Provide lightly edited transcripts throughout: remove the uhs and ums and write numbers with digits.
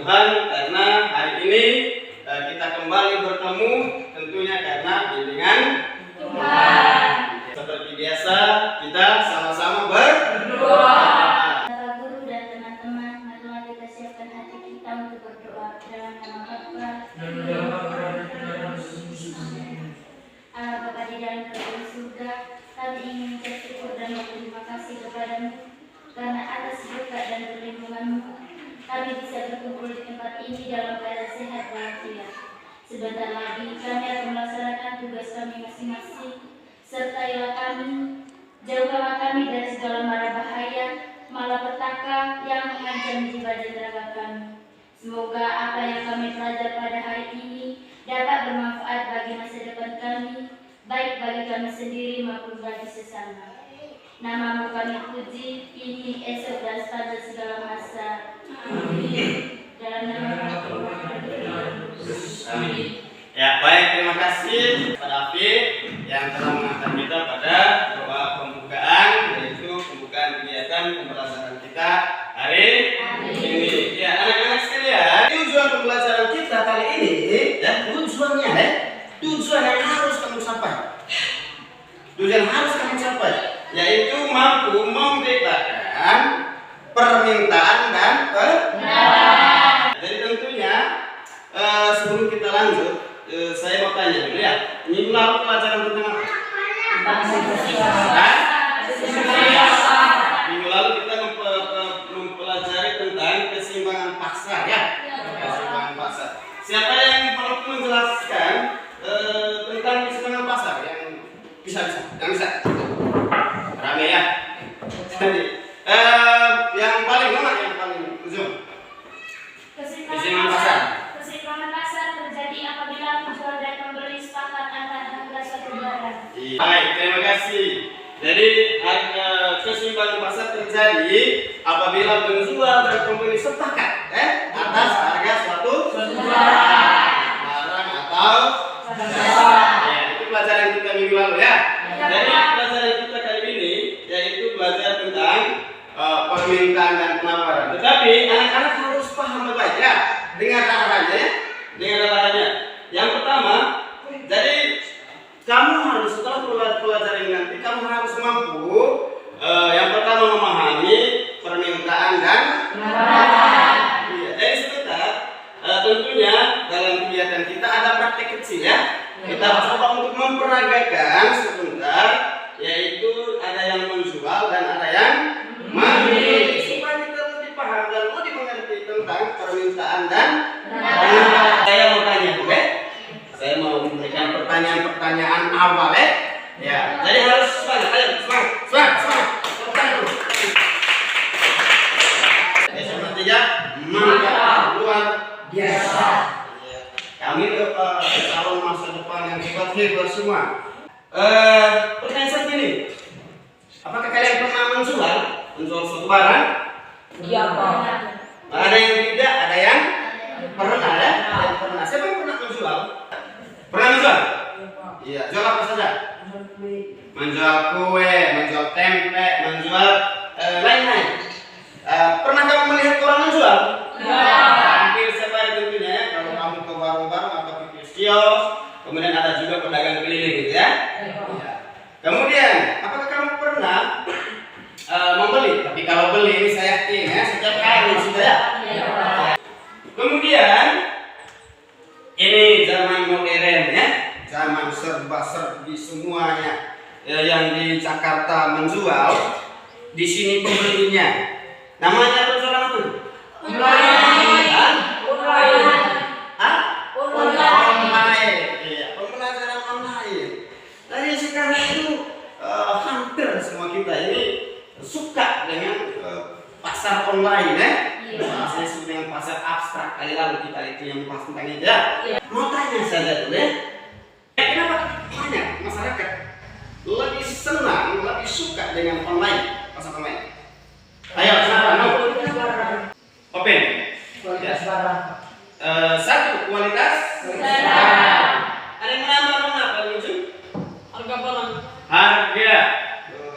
Tuhan karena hari ini kita kembali bertemu tentunya karena bimbingan Tuhan. Seperti biasa kita sama-sama berdoa. Bapak Guru dan teman-teman, marilah kita siapkan hati kita untuk berdoa dalam nama Bapa. Allah Bapa di dalam kerajaan surga, kami ingin mengucap syukur dan berterima kasih kepadamu karena atas berkat dan perlindunganmu kami bisa berkumpul di tempat ini dalam keadaan sehat walafiat. Sebentar lagi kami akan melaksanakan tugas kami masing-masing. Sertailah kami, jauhkanlah kami dari segala mara bahaya, malapetaka yang mengancam jiwa dan raga kami. Semoga apa yang kami pelajari pada hari ini dapat bermanfaat bagi masa depan kami, baik bagi kami sendiri maupun bagi sesama. Namamu kami puji, ini, esok, dan sepanjang segala masa. Amin. Dalam nama Tuhan. Amin. Ya, baik, terima kasih kepada Afif yang telah mengantar kita pada doa pembukaan, yaitu pembukaan kegiatan pembelajaran kita hari ini. Ya, anak-anak sekalian, tujuan pembelajaran kita kali ini, ya, tujuan yang harus kamu capai. Tujuan harus kamu capai, yaitu mampu membedakan permintaan dan kebenaran. Jadi tentunya sebelum kita lanjut, saya mau tanya dulu ya. Minggu lalu pelajaran tentang apa? Minggu lalu kita mempelajari tentang keseimbangan pasar ya. Keseimbangan pasar. Siapa yang perlu menjelaskan tentang keseimbangan pasar? Yang bisa? Yang bisa? Rame ya. Jadi yang paling mana? Yang paling ujung? Keseimbangan pasar. Keseimbangan pasar terjadi apabila penjual dan pembeli sepakat akan harga suatu barang. Baik, terima kasih. Jadi keseimbangan pasar terjadi apabila penjual dan pembeli sepakat atas harga suatu barang atau jasa. Ya, itu pelajaran kita minggu lalu ya. Jadi pelajaran kita kali ini yaitu belajar tentang permintaan dan penawaran. Tetapi anak-anak harus paham baik ya. Dengar arahannya ya. Dengar arahannya. Yang pertama, jadi kamu harus setelah pelajaran ini nanti kamu harus mampu yang pertama memahami permintaan dan penawaran. Iya, jadi sebentar tentunya dalam kegiatan kita ada praktek kecil ya. Kita coba untuk memperagakan sebentar, yaitu ada yang menjual dan ada yang membeli supaya kita lebih paham dan lebih mengerti tentang permintaan dan penawaran. Saya mau tanya, oke? Saya mau memberikan pertanyaan-pertanyaan awal ya. Ya, jadi harus semangat. Ayo, semangat. Pertanyaan dulu. Sama tiga, mantap, luar biasa. Kami calon masa depan yang hebat semua. Pertanyaan seperti ini. Apakah kalian pernah menjual suatu barang? Iya, Pak. Ada yang tidak, ada yang pernah ya? Ada yang pernah. Siapa yang pernah menjual? Pernah menjual? Iya. Jual apa saja? Menjual kue, menjual tempe, menjual lain-lain. Pernah kamu melihat orang menjual? Iya. Hampir setiap hari tentunya ya. Kalau kamu ke warung-warung atau ke kios, kemudian ada juga pedagang keliling gitu ya. Iya. Kemudian, apakah kamu pernah membeli? Tapi kalau beli ini saya yakin ya, setiap hari sudah ya. Kemudian ini zaman modern ya, zaman serba-serbi semuanya yang di Jakarta menjual, di sini pembelinya. Namanya penjualan apa? Online. Iya, pembelajaran online. Jadi sekarang itu hampir semua kita ini suka dengan pasar online ya. Saya sebut dengan pasar abstrak. Kali lalu kita itu yang bahas tentang itu ya. Mau tanya saja dulu ya. Kenapa banyak masyarakat lebih senang, lebih suka dengan online, pasar online? Ayo, kenapa? No. Open. Kualitas barang. Satu, kualitas barang. Ada yang menambah apa lucu? Harga barang.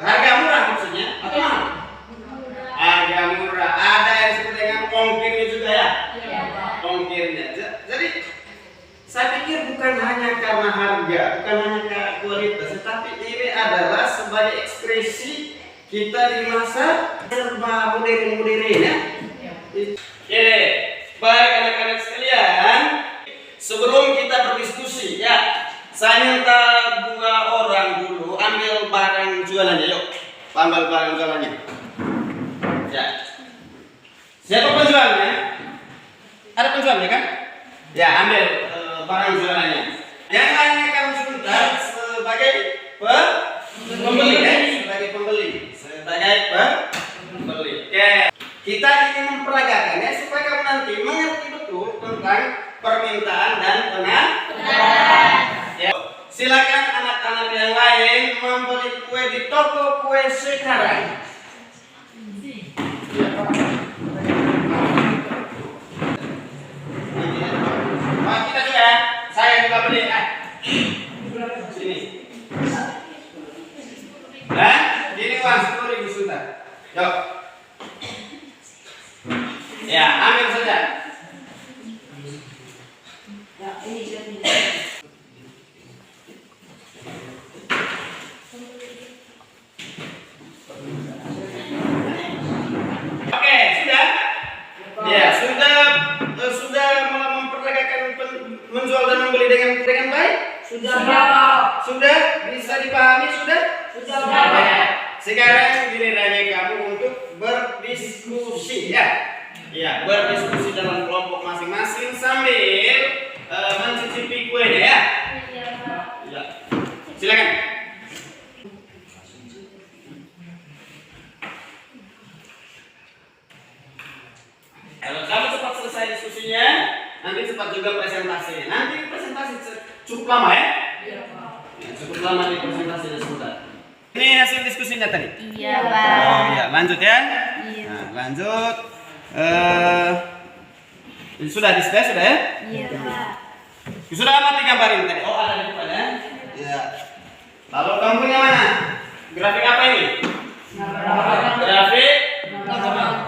Harga murah maksudnya atau mahal? Harga murah. Ada yang disebut dengan ongkirnya juga ya. modelnya. Jadi saya pikir bukan hanya karena harga, bukan hanya karena kualitas, tetapi ini adalah sebagai ekspresi kita di masa serba modern ya. Oke, baik anak-anak sekalian, sebelum kita berdiskusi ya, saya minta 2 orang dulu ambil barang jualannya, yuk. Ambil barang jualannya. Ya. Siapa penjualnya? Ada penjualnya kan? Ya, ambil barang jualannya. Yang lainnya kamu sebentar sebagai pembeli ya, sebagai pembeli. Oke. Kita ingin memperagakan ya supaya kamu nanti mengerti betul tentang permintaan dan penawaran. Ya. Silakan anak-anak yang lain membeli kue di toko kue sekarang. Oh, kita juga, saya juga beli. Sini. Dan ini uang 10.000 sudah. Yuk. Ya, ambil saja. Ya, ini jadi. Oke, sudah. Ya, sudah memperagakan menjual dan membeli dengan baik. Sudah, Pak. Sudah bisa dipahami sudah? Sudah, Pak. Sekarang gilirannya kamu untuk berdiskusi ya. Ya, berdiskusi dalam kelompok masing-masing sambil mencicipi kuenya ya. Iya, Pak. Ya. Silakan. Kalau kamu cepat selesai diskusinya, nanti cepat juga presentasinya. Nanti presentasi cukup lama ya? Iya, Pak. Ya, cukup lama di presentasinya sebentar. Ini hasil diskusinya tadi. Iya, Pak. Oh iya, lanjut ya. Iya. Nah, lanjut. Sudah sudah ya? Iya, Pak. Sudah amati gambar ini tadi. Oh, ada di depan ya. Iya. Lalu kamu punya mana? Grafik apa ini? Grafik.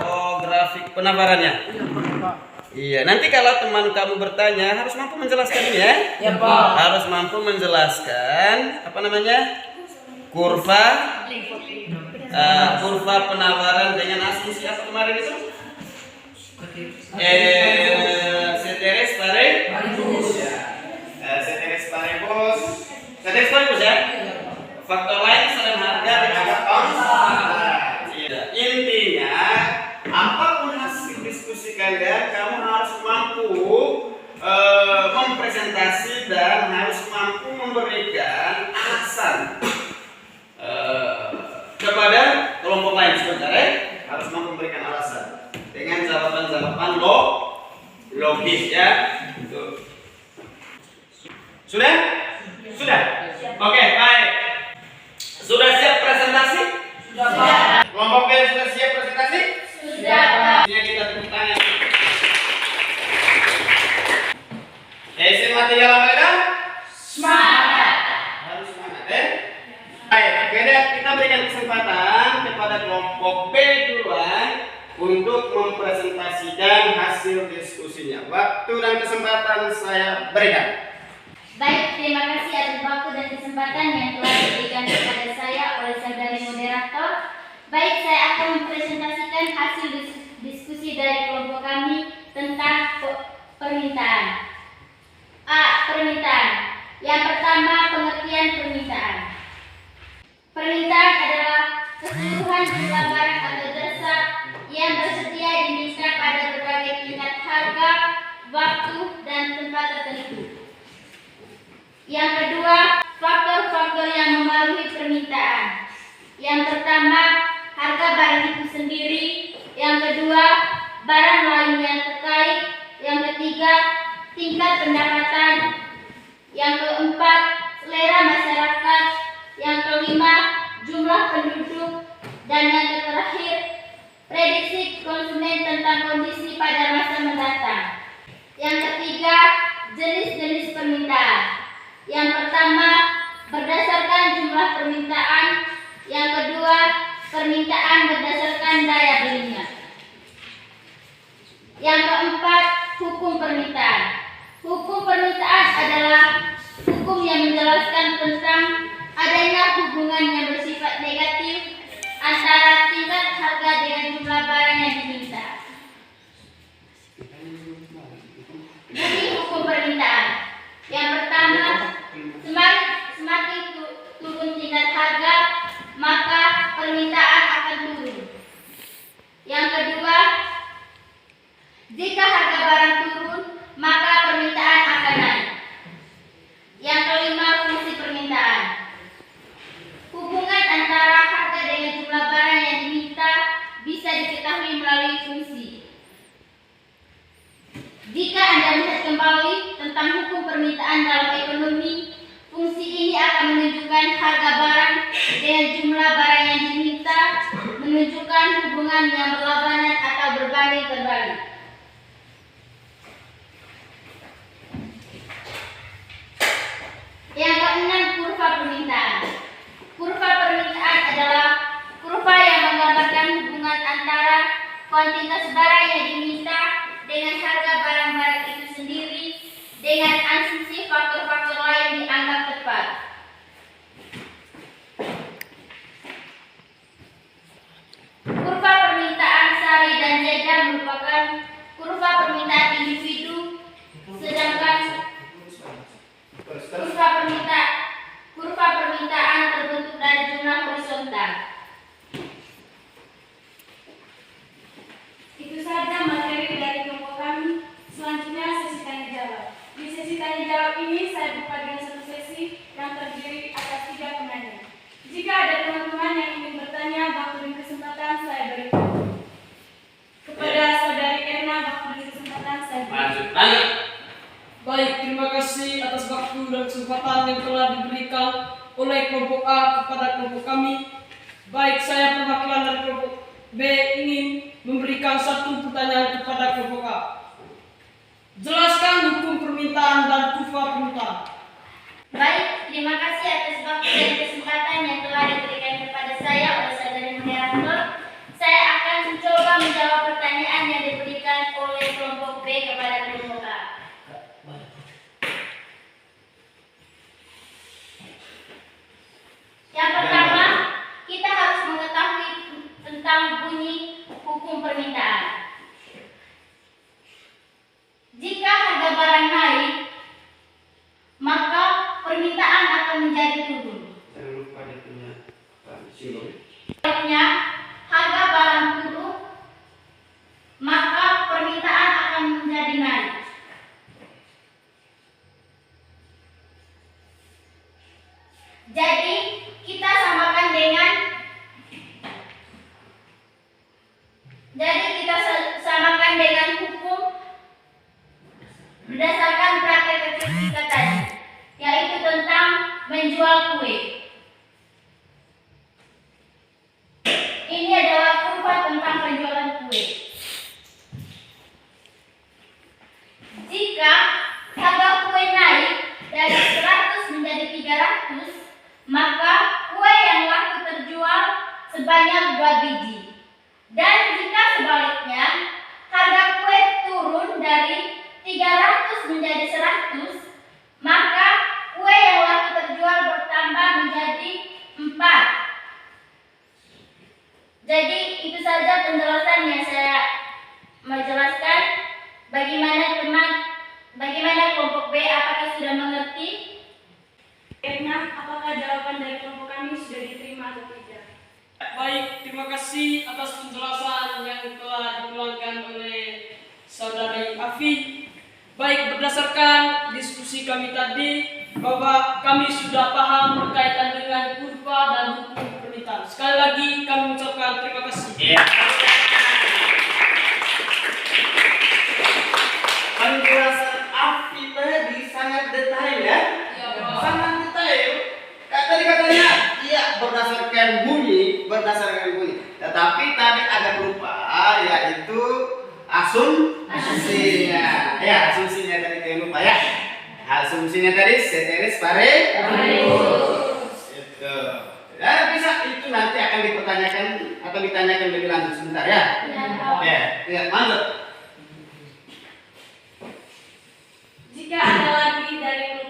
Oh, grafik penawarannya. Iya, nanti kalau teman kamu bertanya harus mampu menjelaskan ini ya. Ya, Pak. Harus mampu menjelaskan apa namanya? Kurva penawaran dengan asumsi apa kemarin itu? Ceteris paribus. Ceteris paribus. Ceteris paribus ya. Faktor lain selain harga dengan konstan. Intinya, apapun hasil diskusi kalian, kamu harus mampu mempresentasi dan harus mampu memberikan alasan kepada kelompok lain sebentar ya. Harus mampu memberikan alasan dengan jawaban-jawaban logis ya. Sudah? Sudah? Oke, baik. Sudah siap presentasi? Sudah, Pak. Kelompok B sudah siap presentasi? Sudah, Pak. Ini kita tepuk tangan. Isi material apa itu? Semangat. Harus semangat ya. Baik, kita berikan kesempatan kepada kelompok B duluan untuk mempresentasikan hasil diskusinya. Waktu dan kesempatan saya berikan. Baik, terima kasih atas waktu dan kesempatan yang telah diberikan kepada saya oleh saudari moderator. Baik, saya akan mempresentasikan hasil diskusi dari kelompok kami tentang permintaan. A. Permintaan. Yang pertama, pengertian permintaan. Permintaan adalah keseluruhan jumlah barang atau jasa yang bersedia diminta pada berbagai tingkat harga, waktu, dan tempat tertentu. Yang kedua, faktor-faktor yang mempengaruhi permintaan. Yang pertama, harga barang itu sendiri. Yang kedua, barang lain yang terkait. Yang ketiga, tingkat pendapatan. Yang keempat, selera masyarakat. Yang kelima, jumlah penduduk. Dan yang terakhir, prediksi konsumen tentang kondisi pada masa mendatang. Yang ketiga, jenis-jenis permintaan. Yang pertama, berdasarkan jumlah permintaan. Yang kedua, permintaan berdasarkan daya belinya. Yang keempat, hukum permintaan. adalah hukum yang menjelaskan tentang adanya hubungan yang bersifat negatif antara tingkat harga dengan jumlah barang yang diminta. Jadi hukum permintaan. Yang pertama, semakin turun tingkat harga, maka permintaan akan turun. Yang kedua, jika harga barang turun, maka permintaan akan naik. Yang kelima, fungsi permintaan. Hubungan antara harga dengan jumlah barang yang diminta bisa diketahui melalui fungsi. Jika Anda lihat kembali tentang hukum permintaan dalam ekonomi, fungsi ini akan menunjukkan harga barang dengan jumlah barang yang diminta, menunjukkan hubungan yang berlawanan atau berbanding terbalik. Yang keenam, kurva permintaan. Kurva permintaan adalah kurva yang menggambarkan hubungan antara kuantitas barang yang diminta dengan harga barang-barang itu sendiri dengan asumsi faktor-faktor lain dianggap tepat. Kurva permintaan Sari dan Zeda merupakan kurva permintaan individu, sedangkan kurva permintaan terbentuk dari jumlah horizontal. Itu saja materi dari kelompok kami. Selanjutnya sesi tanya jawab. Di sesi tanya jawab ini saya buka dengan satu sesi yang terdiri atas 3 penanya. Jika ada teman-teman yang ingin bertanya, waktu dan kesempatan saya berikan. Kepada saudari Erna, waktu dan kesempatan saya berikan. Lanjut. Baik, terima kasih atas waktu dan kesempatan yang telah diberikan oleh kelompok A kepada kelompok kami. Baik, saya perwakilan dari kelompok B ingin memberikan satu pertanyaan kepada kelompok A. Jelaskan hukum permintaan dan kurva permintaan. Baik, terima kasih atas waktu dan kesempatan yang telah diberikan kepada saya oleh saudari moderator. Saya akan mencoba menjawab pertanyaan yang diberikan oleh kelompok B kepada kelompok A. Yang pertama, kita harus mengetahui tentang bunyi hukum permintaan. Jika harga barang naik, maka permintaan akan menjadi turun. Jangan lupa dia punya simbol. Sebaliknya, harga barang turun, maka permintaan akan menjadi naik. Jadi, kita samakan dengan hukum berdasarkan praktek kecil kita tadi, yaitu tentang menjual kue. Ini adalah kurva tentang penjualan kue. Jika harga kue naik dari 100 menjadi 300, maka kue yang laku terjual sebanyak 2 biji. Dan jika sebaliknya, harga kue turun dari 300 menjadi 100, maka kue yang laku terjual bertambah menjadi 4. Jadi itu saja penjelasan yang saya menjelaskan. Bagaimana kelompok B, apakah sudah mengerti? Erna, apakah jawaban dari kelompok kami sudah diterima atau tidak? Baik, terima kasih atas penjelasan yang telah dipulangkan oleh saudari Afi. Baik, berdasarkan diskusi kami tadi bahwa kami sudah paham berkaitan dengan kurva dan hukum permintaan. Sekali lagi kami mengucapkan terima kasih. Penjelasan Afi tadi sangat detail ya. Sangat detail. Tadi katanya berdasarkan bunyi. Tetapi tadi ada berupa yaitu asumsinya. Ya, asumsinya tadi jangan lupa ya. Asumsinya tadi ceteris paribus. Itu. Ya, bisa itu nanti akan dipertanyakan atau ditanyakan lebih lanjut sebentar ya. Ya, lanjut. Jika ada lagi dari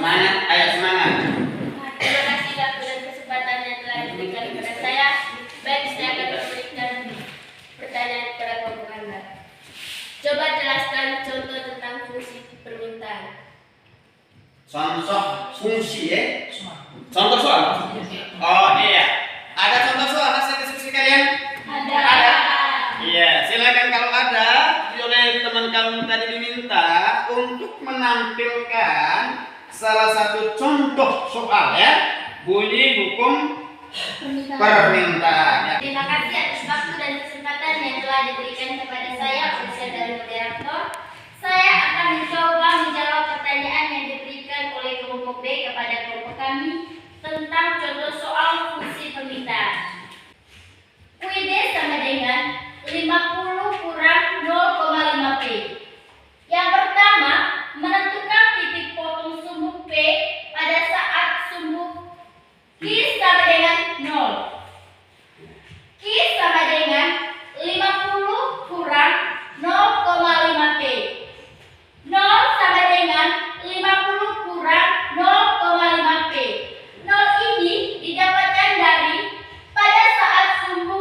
Semangat, ayo semangat. Terima kasih waktu dan kesempatan yang telah diberikan kepada saya. Baik, saya akan memberikan pertanyaan kepada kelompok Anda. Coba jelaskan contoh tentang fungsi permintaan. Contoh fungsi ya? Contoh soal? Oh iya. Ada contoh soal hasil diskusi kalian? Ada. Iya, silakan kalau ada. Oleh teman kamu tadi diminta untuk menampilkan salah satu contoh soal ya. Bunyi hukum permintaan. Terima kasih atas waktu dan kesempatan yang telah diberikan kepada saya oleh dari moderator. Saya akan mencoba menjawab pertanyaan yang diberikan oleh kelompok B kepada kelompok kami tentang contoh soal fungsi permintaan. QID sama dengan 50 kurang 0,5 P. Yang pertama, menentukan titik potong sumbu P pada saat sumbu Q sama dengan 0. Q sama dengan 50 kurang 0,5 P. 0 sama dengan 50 kurang 0,5 P. 0 ini didapatkan dari pada saat sumbu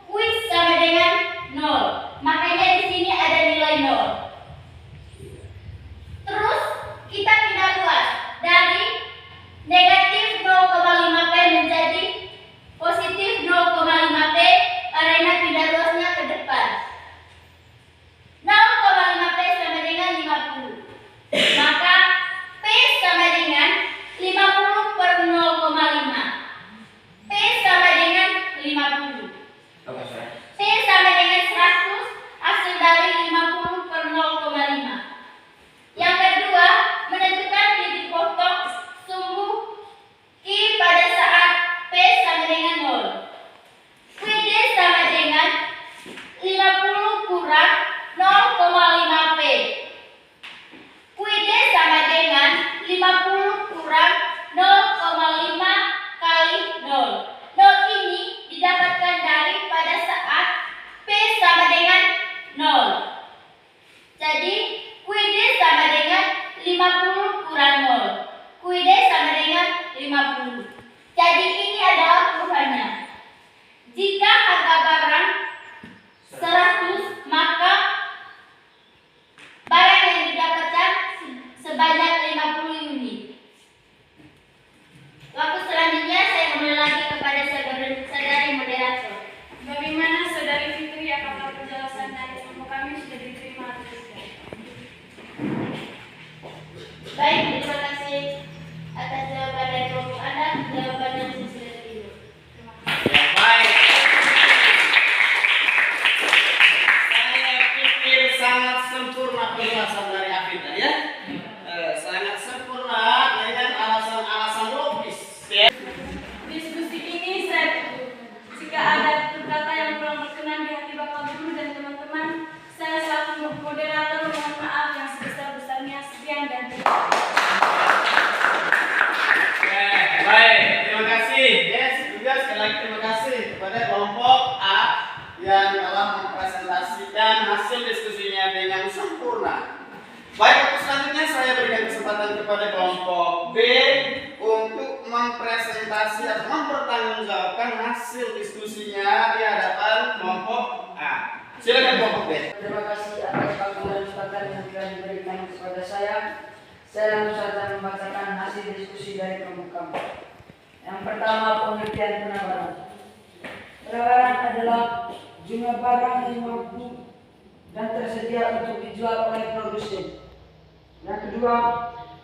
Q sama dengan 0. Makanya di sini ada nilai 0. Terus kita pindah luas dari negatif 0,5 P menjadi positif 0,5 P karena pindah luasnya ke depan. 0,5 P sama dengan 50. Maka P sama dengan 50 per 0,5. P sama dengan 50. P sama dengan 100 hasil dari 50 per 0,5. Yang kedua, menentukan titik potong sumbu Q pada saat P sama dengan 0. QD sama dengan 50 kurang 0,5 P. QD sama dengan 50 kurang 0,5 kali 0. 0 ini didapatkan dari pada saat P sama dengan 0. Jadi QD sama dengan 50 kurang 0. QD sama dengan 50. Jadi ini adalah kurvannya. Jika harga barang 100, maka barang yang didapatkan sebanyak 50 unit. Waktu selanjutnya saya kembali lagi kepada saudari moderator. Bagaimana Saudari Fitri, apakah penjelasan dari kelompok kami sudah diterima atau tidak? Baik, terima kasih atas jawaban dari kelompok Anda. Jawabannya sudah diterima. Terima kasih. Ya, baik. Saya pikir sangat sempurna penjelasan dari Afida ya. Sangat sempurna dengan alasan-alasan logis ya. Diskusi ini saya tutup. Jika ada kata yang kurang berkenan di hati Bapak Guru dan teman-teman, saya selaku moderator mohon maaf yang sebesar-besarnya. Sekian dan terima kasih. Baik, terima kasih. Yes, juga sekali lagi terima kasih kepada kelompok A yang telah mempresentasikan hasil diskusinya dengan sempurna. Baik, waktu selanjutnya saya berikan kesempatan kepada kelompok B untuk mempresentasi atau mempertanggungjawabkan hasil diskusinya di hadapan kelompok A. Silakan kelompok B. Terima kasih atas waktu dan kesempatan yang telah diberikan kepada saya. Saya langsung saja membacakan hasil diskusi dari kelompok kami. Yang pertama, pengertian penawaran. Penawaran adalah jumlah barang yang mampu dan tersedia untuk dijual oleh produsen. Yang kedua,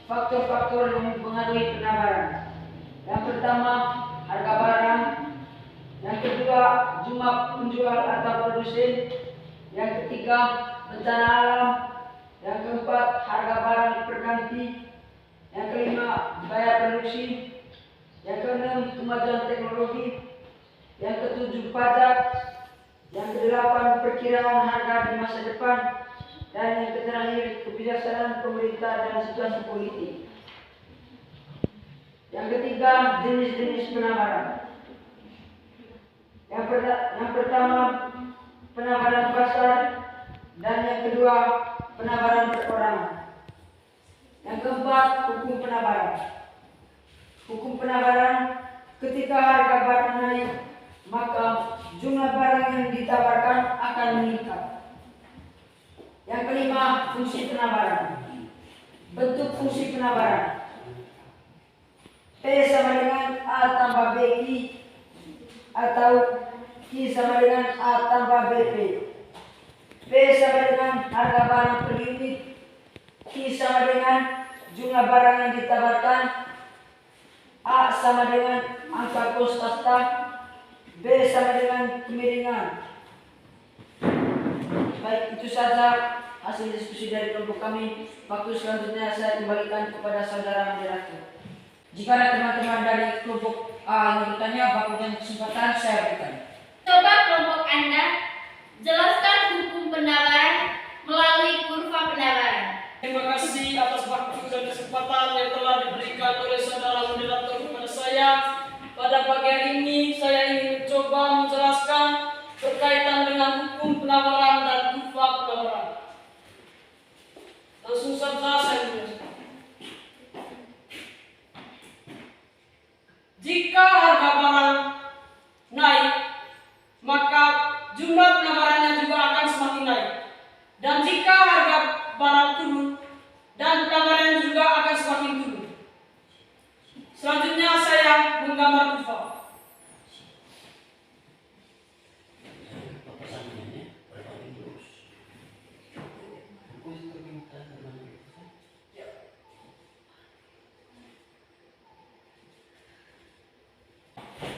faktor-faktor yang mempengaruhi penawaran. Yang pertama, harga barang. Yang kedua, jumlah penjual atau produsen. Yang ketiga, bencana alam. Yang keempat, harga barang berganti. Yang kelima, biaya produksi. Yang keenam, kemajuan teknologi. Yang ketujuh, pajak. Yang kedelapan, perkiraan harga di masa depan. Dan yang terakhir, kebijaksanaan pemerintah dan situasi politik. Yang ketiga, jenis-jenis penawaran. Yang pertama, penawaran pasar. Dan yang kedua, penawaran perorangan. Yang keempat, hukum penabaran. Hukum penabaran, ketika harga barang naik, maka jumlah barang yang ditawarkan akan meningkat. Yang kelima, fungsi penabaran. Bentuk fungsi penabaran. P sama dengan A tambah BQ atau Q sama dengan A tambah BP. P sama dengan harga barang per unit. Q sama dengan jumlah barang yang ditawarkan. A sama dengan angka kos kasta. B sama dengan kemiringan. Baik, itu saja hasil diskusi dari kelompok kami. Waktu selanjutnya saya kembalikan kepada saudara moderator. Jika ada teman-teman dari kelompok A yang bertanya, waktu dan kesempatan saya berikan. Coba kelompok Anda jelaskan hukum penabaran melalui kurva penabaran. Terima kasih atas waktu dan kesempatan yang telah diberikan oleh saudara moderator kepada saya. Pada pagi hari ini saya ingin mencoba menjelaskan berkaitan dengan hukum penabaran dan kurva penabaran. Langsung saja saya menjelaskan. Jika harga barang naik, maka jumlah penawarannya juga akan semakin naik. Dan jika harga barang turun, dan penawarannya juga akan semakin turun. Selanjutnya saya menggambar kurva.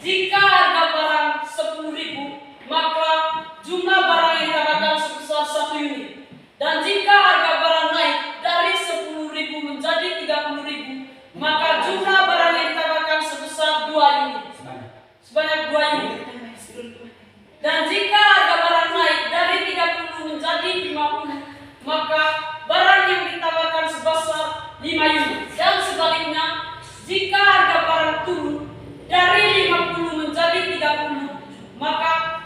Jika harga barang 10.000, maka jumlah barang yang ditawarkan sebesar 1 unit. Dan jika harga barang naik dari 10.000 menjadi 30.000, maka jumlah barang yang ditawarkan sebesar 2 unit. Sebanyak 2 unit. Dan jika harga barang naik dari 30 menjadi 50, maka barang yang ditawarkan sebesar 5 unit. Dan sebaliknya, jika harga barang turun dari 50 menjadi 30, maka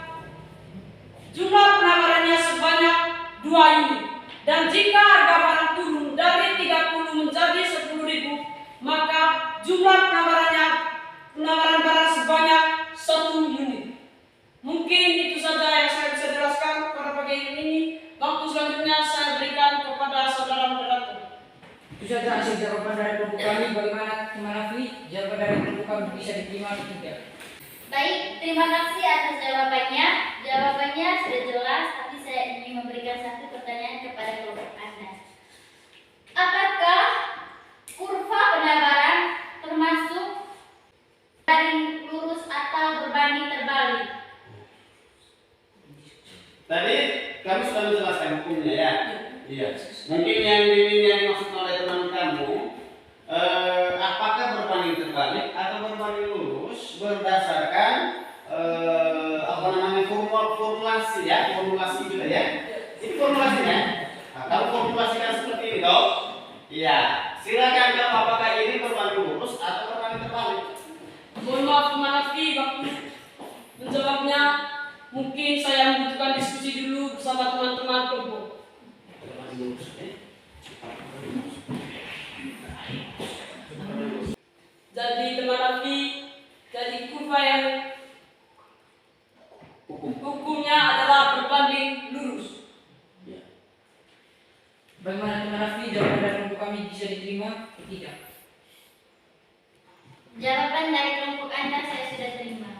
jumlah penawarannya sebanyak 2 unit. Dan jika harga barang turun dari 30 menjadi 10.000, maka jumlah penawaran barang sebanyak 1 unit. Mungkin itu saja yang saya bisa jelaskan pada pagi ini. Waktu selanjutnya saya berikan kepada saudara moderator. Itu saja hasil jawaban dari kelompok kami. Bagaimana teman Rafli? Jawaban dari kelompok kami bisa diterima atau tidak? Baik, terima kasih atas jawabannya. Jawabannya sudah jelas, tapi saya ingin memberikan satu pertanyaan kepada kelompok Anda. Apakah kurva penabaran termasuk garing lurus atau berbanding terbalik? Tadi kami sudah menjelaskan hukumnya ya. Iya. Mungkin yang dimaksud oleh teman kamu, apakah berbanding terbalik atau berbanding lurus berdasarkan formulasi ya, formulasi juga ya. Ini formulasinya. Nah, kalau formulasikan seperti ini toh, iya. Silakan jawab apakah ini berbanding lurus atau berbanding terbalik. Mohon maaf teman Rafli, waktu menjawabnya mungkin saya membutuhkan diskusi dulu bersama teman-teman kelompok. Jadi teman Rafli, jadi kurva yang hukumnya adalah berbanding lurus. Bagaimana teman Rafli? Jawaban dari kelompok kami bisa diterima atau tidak? Jawaban dari kelompok Anda saya sudah terima.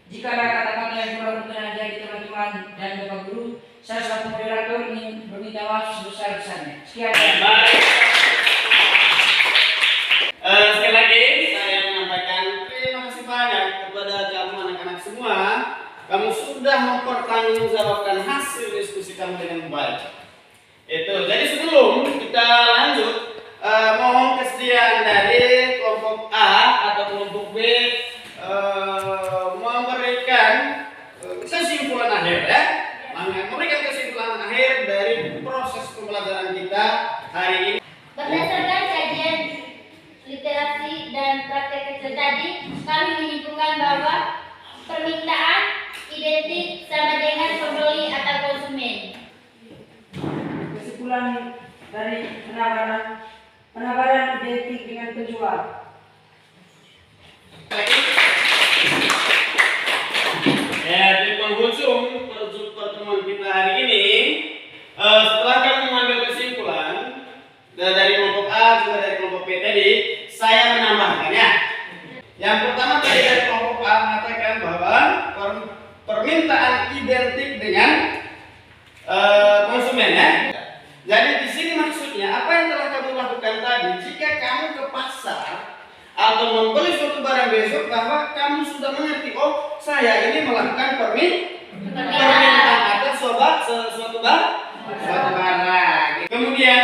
Jika ada kata-kata yang kurang berkenan dari teman-teman dan Bapak Guru, saya selaku moderator ingin meminta maaf sebesar-besarnya. Sekian. Baik. Sekali lagi saya menyampaikan terima kasih banyak kepada kamu anak-anak semua. Kamu sudah mempertanggungjawabkan hasil diskusi kamu dengan baik. Itu. Jadi sebelum kita lanjut, mohon kesediaan dari kelompok A atau kelompok B memberikan kesimpulan akhir ya. Memberikan kesimpulan akhir dari proses pembelajaran kita hari ini. Berdasarkan kajian literasi dan praktek kecil tadi, kami menyimpulkan bahwa permintaan identik sama dengan pembeli atau konsumen. kesimpulan dari penabaran identik dengan penjual. Ya, di penghujung pertemuan kita hari ini, setelah kami mengambil kesimpulan dari kelompok A juga dari kelompok B tadi, saya menambahkan ya. Yang pertama tadi dari kelompok A mengatakan bahwa permintaan identik dengan konsumen ya. Jadi di sini maksudnya apa yang telah kamu lakukan tadi, jika kamu ke pasar atau membeli suatu barang besok bahwa kamu sudah mengerti, oh saya ini melakukan permintaan atas suatu barang. Kemudian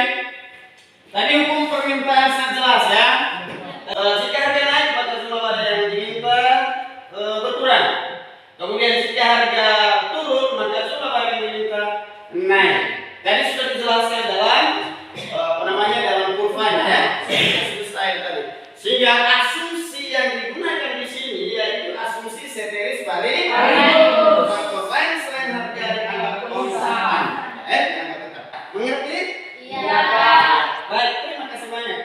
tadi hukum permintaan sangat jelas ya. Jika harga naik maka jumlah barang yang diminta berkurang. Kemudian jika harga turun maka jumlah barang yang diminta naik. Tadi sudah dijelaskan dalam dalam kurvanya ya. Sehingga asumsi yang digunakan di sini yaitu asumsi seteris balik. Lain selain harga dianggap konstan. Dianggap tetap. Mengerti? Iya. Baik, terima kasih banyak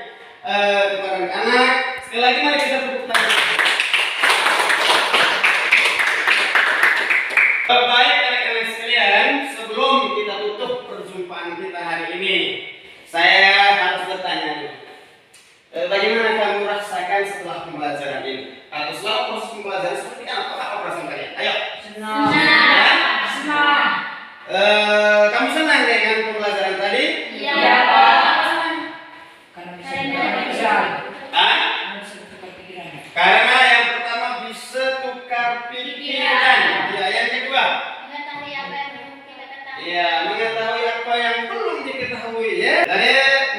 kepada anak-anak. Sekali lagi mari kita tepuk tangan. Baik anak-anak sekalian, sebelum kita tutup perjumpaan kita hari ini, saya harus bertanya dulu. Bagaimana kamu rasakan setelah pembelajaran ini? Atau setelah proses pembelajaran seperti apa? Apa perasaan kalian? Ayo. Senang. Senang. Kamu senang dengan pembelajaran tadi? Iya. Karena bisa berbicara. Hah? Bisa bertukar pikiran. Karena yang pertama bisa tukar pikiran. Ya, yang kedua, Mengetahui apa yang belum kita ketahui. ya mengetahui apa yang belum diketahui ya. Jadi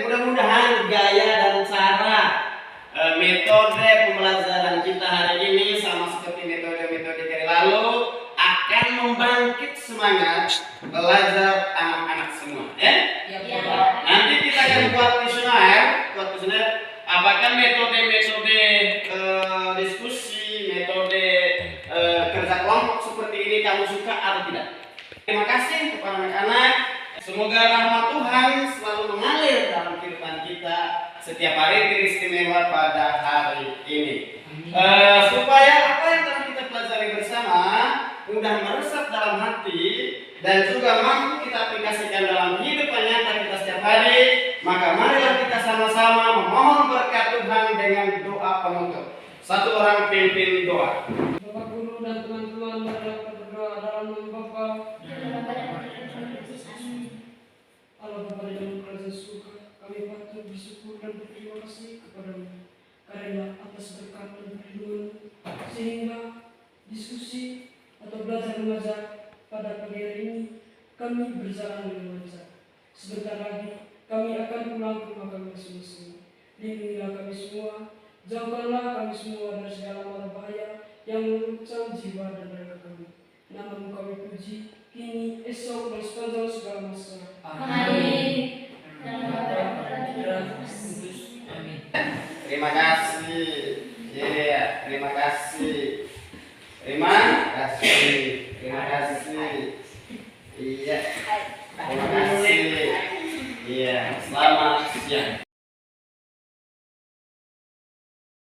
mudah-mudahan gaya dan cara metode pembelajaran kita hari ini sama seperti metode-metode dari lalu akan membangkit semangat belajar anak-anak semua ya. Iya. Nanti kita akan buat kuesioner apakah metode-metode diskusi, metode kerja kelompok seperti ini kamu suka atau tidak. Terima kasih kepada anak-anak. Semoga rahmat Tuhan selalu mengalir dalam kehidupan kita setiap hari teristimewa pada hari ini. Supaya apa yang telah kita pelajari bersama mudah meresap dalam hati dan juga mampu kita aplikasikan dalam kehidupan nyata kita setiap hari, maka marilah kita sama-sama memohon berkat Tuhan dengan doa penutup. Satu orang pimpin doa. Bapak guru dan teman-teman marilah kita berdoa dalam nama Bapa, Allah Bapa di dalam kerajaan surga. Kami patut bersyukur dan berterima kasih kepadamu karena atas berkat dan perlindungan sehingga diskusi atau belajar mengajar pada pagi hari ini kami berjalan dengan lancar. Sebentar lagi kami akan pulang ke rumah kami masing-masing. Lindungilah kami semua, jauhkanlah kami semua dari segala mara bahaya yang mengancam jiwa dan raga kami. Namamu kami puji, kini, esok, dan sepanjang segala masa. Amin. Terima kasih. Iya, terima kasih. Terima kasih. Terima kasih. Iya. Terima kasih. Iya, selamat siang.